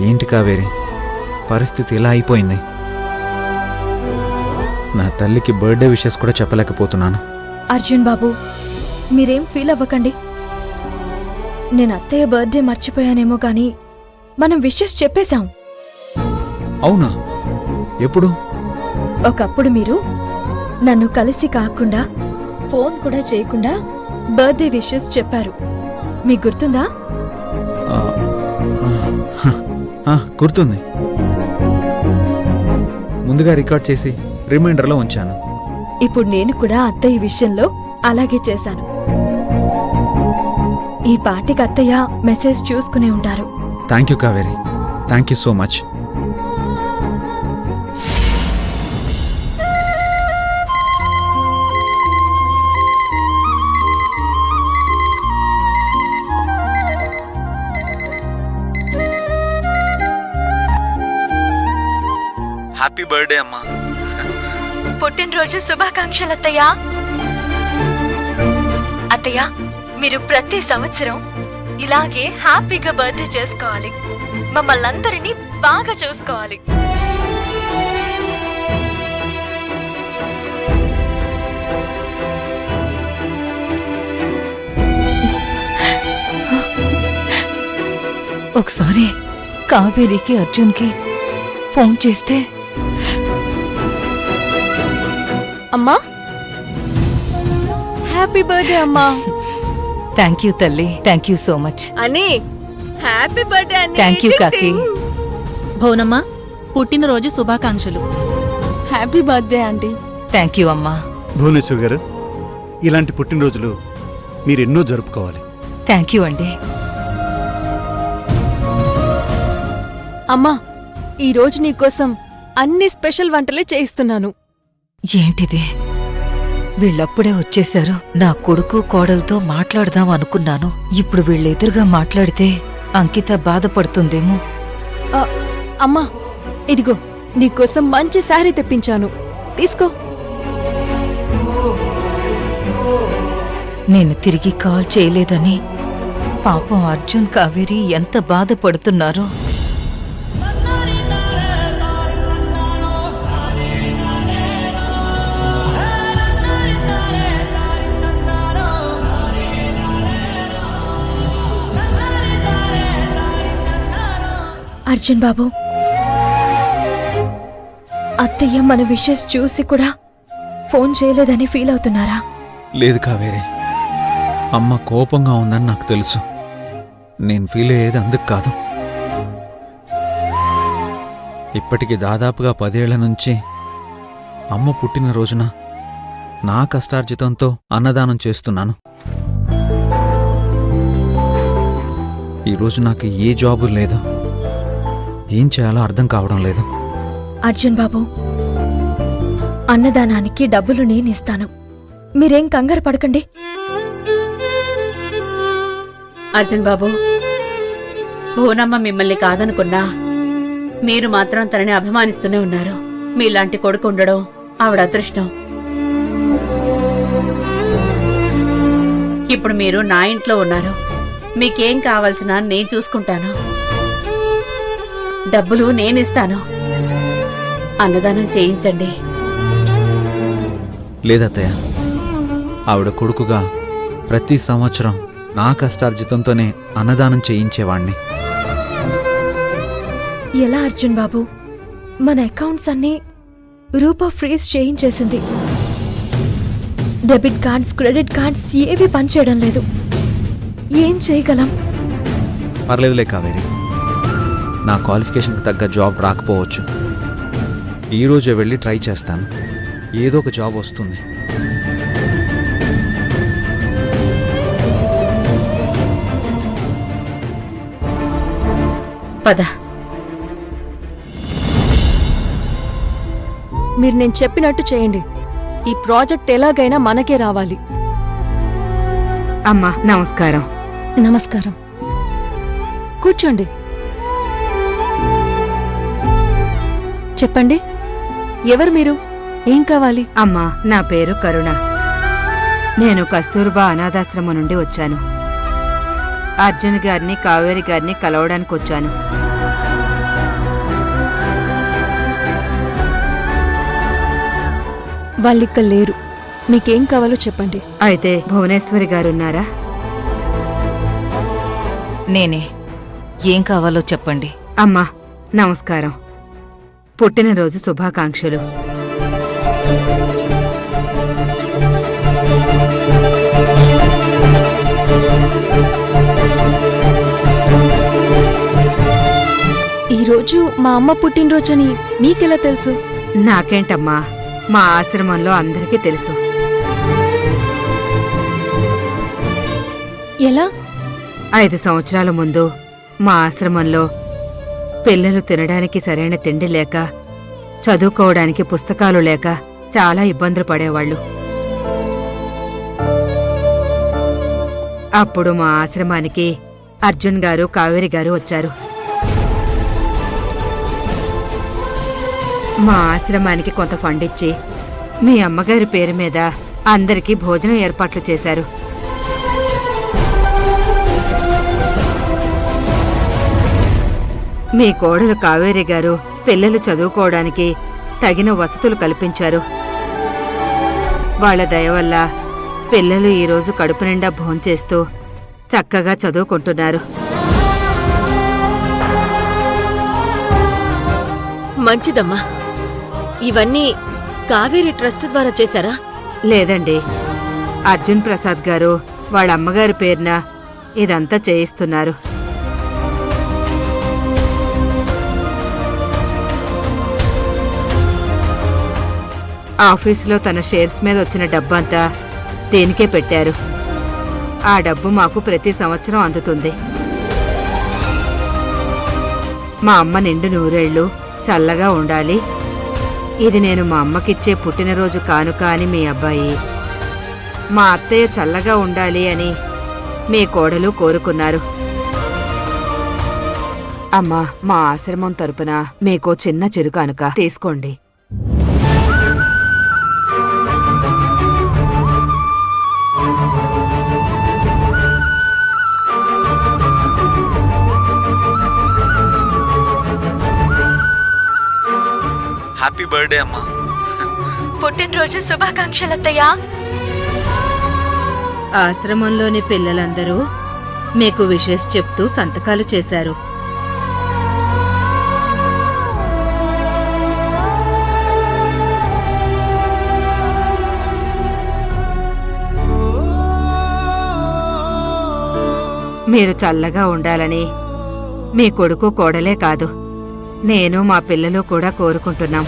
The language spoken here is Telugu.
ఏంటి కావేరి, పరిస్థితి ఇలా అయిపోయింది? నా తల్లికి బర్త్డే విషెస్ కూడా చెప్పలేకపోతున్నాను. అర్జున్ బాబు, మీరేం ఫీల్ అవ్వకండి. నేను అత్తయ్య బర్త్డే మర్చిపోయానేమో కానీ మనం విషెస్ చెప్పేశాం. అవునా? ఎప్పుడు? ఒకప్పుడు మీరు నన్ను కలిసి కాకుండా ఫోన్ కూడా చేయకుండా బర్త్డే విషెస్ చెప్పారు. మీకు గుర్తుందా? గుర్తుంది. ముందుగా రికార్డ్ చేసి రిమైండర్లో ఉంచాను. ఇప్పుడు నేను కూడా అత్తయ్య విషయంలో అలాగే చేశాను. ఈ పాటికి అత్తయ్య మెసేజ్ చూసుకునే ఉంటారు. Thank you Kaveri, thank you so much. Happy birthday అమ్మా. పుట్టినరోజు శుభాకాంక్షలు అత్తయ్య. అత్తయ్య, మీరు ప్రతి సంవత్సరం ఇలాగే హ్యాపీగా బర్త్డే చేసుకోవాలి. మమ్మల్ని అందరినీ బాగా చూసుకోవాలి. ఒకసారి కావేరికి అర్జున్కి ఫోన్ చేస్తే, అమ్మా హ్యాపీ బర్త్డే అమ్మా. థ్యాంక్ యూ తల్లి, థ్యాంక్ యూ సో మచ్. అని హ్యాపీ బర్త్డే అని. థ్యాంక్ యూ కాకి. భువనమ్మ, పుట్టినరోజు శుభాకాంక్షలు. Happy birthday aunty. Thank you అమ్మా. భువనేశ్వర్ గారు, ఇలాంటి పుట్టినరోజులు మీరెన్నో జరుపుకోవాలి. థ్యాంక్ యూ అండి. అమ్మా, ఈరోజు నీకోసం అన్ని స్పెషల్ వంటలే చేయిస్తున్నాను. ఏంటిది? వీళ్ళప్పుడే వచ్చేశారు. నా కొడుకు కోడలతో మాట్లాడదాం అనుకున్నాను. ఇప్పుడు వీళ్ళెదురుగా మాట్లాడితే అంకిత బాధపడుతుందేమో. అమ్మా, ఇదిగో నీకోసం మంచి శారీ తెప్పించాను, తీసుకో. నేను తిరిగి కాల్ చేయలేదని పాపం అర్జున్ కావేరి ఎంత బాధపడుతున్నారో. అర్జున్ బాబు, అత్తయ్య మన విషెస్ చూసి కూడా ఫోన్ చేయలేదని ఫీల్ అవుతున్నారా? లేదు కావేరి, అమ్మ కోపంగా ఉందని నాకు తెలుసు. నేను ఫీల్ అయ్యేది అందుకు కాదు. ఇప్పటికి దాదాపుగా 10 ఏళ్ల నుంచి అమ్మ పుట్టినరోజున నా కష్టార్జితంతో అన్నదానం చేస్తున్నాను. ఈరోజు నాకు ఏ జాబు లేదు. ఏం చేయాలో అర్థం కావడం లేదు. అర్జున్ బాబు, అన్నదానానికి డబ్బులు నేనిస్తాను, మీరేం కంగారు పడకండి. అర్జున్ బాబు, భువనమ్మ మిమ్మల్ని కాదనుకున్నా మీరు మాత్రం తనని అభిమానిస్తూనే ఉన్నారు. మీలాంటి కొడుకు ఉండడం ఆవిడ అదృష్టం. ఇప్పుడు మీరు నా ఇంట్లో ఉన్నారు. మీకేం కావాల్సినా నేను చూసుకుంటాను. డబ్బులు నేనిస్తాను. అన్నదానం చేయించండి. లేదత్తయ్య, ఆవిడ కొడుకుగా ప్రతి సంవత్సరం నా కష్టార్జితంతోనే అన్నదానం చేయించేవాణ్ణి. ఎలా అర్జున్ బాబు? మన అకౌంట్స్ అన్నీ రూపా ఫ్రీజ్ చేయించేసింది. డెబిట్ కార్డ్స్, క్రెడిట్ కార్డ్స్ ఏవి పనిచేయడం లేదు. ఏం చేయగలం? పర్లేదులే కావేరి, నా క్వాలిఫికేషన్కి తగ్గ జాబ్ రాకపోవచ్చు. ఈరోజే వెళ్ళి ట్రై చేస్తాను. ఏదో ఒక జాబ్ వస్తుంది. పద. మీరు నేను చెప్పినట్టు చేయండి. ఈ ప్రాజెక్ట్ ఎలాగైనా మనకే రావాలి. అమ్మా నమస్కారం. నమస్కారం. కూర్చోండి. చెప్పండి, ఎవరు మీరు? ఏం కావాలి? అమ్మా, నా పేరు కరుణ. నేను కస్తూర్బా అనాథాశ్రమం నుండి వచ్చాను. అర్జున్ గారిని, కావేరి గారిని కలవడానికి వచ్చాను. వాళ్ళిక్క లేరు. మీకేం కావాలో చెప్పండి. అయితే భువనేశ్వరి గారున్నారా? నేనే. ఏం కావాలో చెప్పండి. అమ్మా నమస్కారం. పుట్టినరోజు శుభాకాంక్షలు. ఈరోజు మా అమ్మ పుట్టినరోజని మీకెలా తెలుసు? నాకేంటమ్మా, మా ఆశ్రమంలో అందరికీ తెలుసు. ఎలా? 5 సంవత్సరాల ముందు మా ఆశ్రమంలో పిల్లలు తినడానికి సరైన తిండి లేక, చదువుకోవడానికి పుస్తకాలు లేక చాలా ఇబ్బందులు పడేవాళ్ళు. అప్పుడు మా ఆశ్రమానికి అర్జున్ గారు, కావేరి గారు వచ్చారు. మా ఆశ్రమానికి కొంత ఫండ్ ఇచ్చి మీ అమ్మగారి పేరు మీద అందరికీ భోజనం ఏర్పాట్లు చేశారు. మీ కోడలు కావేరి గారు పిల్లలు చదువుకోవడానికి తగిన వసతులు కల్పించారు. వాళ్ళ దయ వల్ల పిల్లలు ఈరోజు కడుపు నిండా భోంచేస్తూ చక్కగా చదువుకుంటున్నారు. మంచిదమ్మా. ఇవన్నీ కావేరి ట్రస్ట్ ద్వారా చేశారా? లేదండి, అర్జున్ ప్రసాద్ గారు వాళ్ళ అమ్మగారి పేరున ఇదంతా చేయిస్తున్నారు. ఆఫీసులో తన షేర్స్ మీద వచ్చిన డబ్బంతా దేనికే పెట్టారు. ఆ డబ్బు మాకు ప్రతి సంవత్సరం అందుతుంది. మా అమ్మ నిండు 100 ఏళ్ళు చల్లగా ఉండాలి. ఇది నేను మా అమ్మకిచ్చే పుట్టినరోజు కానుక అని మీ అబ్బాయి, మా అత్తయ్య చల్లగా ఉండాలి అని మీ కోడలు కోరుకున్నారు. అమ్మా, మా ఆశ్రమం తరపున మీకో చిన్న చిరు కానుక తీసుకోండి. హ్యాపీ బర్త్డే అమ్మా. పుట్టినరోజు శుభాకాంక్షలత్తయ్యా. ఆశ్రమంలోని పిల్లలందరూ మీకు విషెస్ చెప్తూ సంతకాలు చేశారు. మీరు చల్లగా ఉండాలని మీ కొడుకు కోడలే కాదు, నేను మా పిల్లలు కూడా కోరుకుంటున్నాం.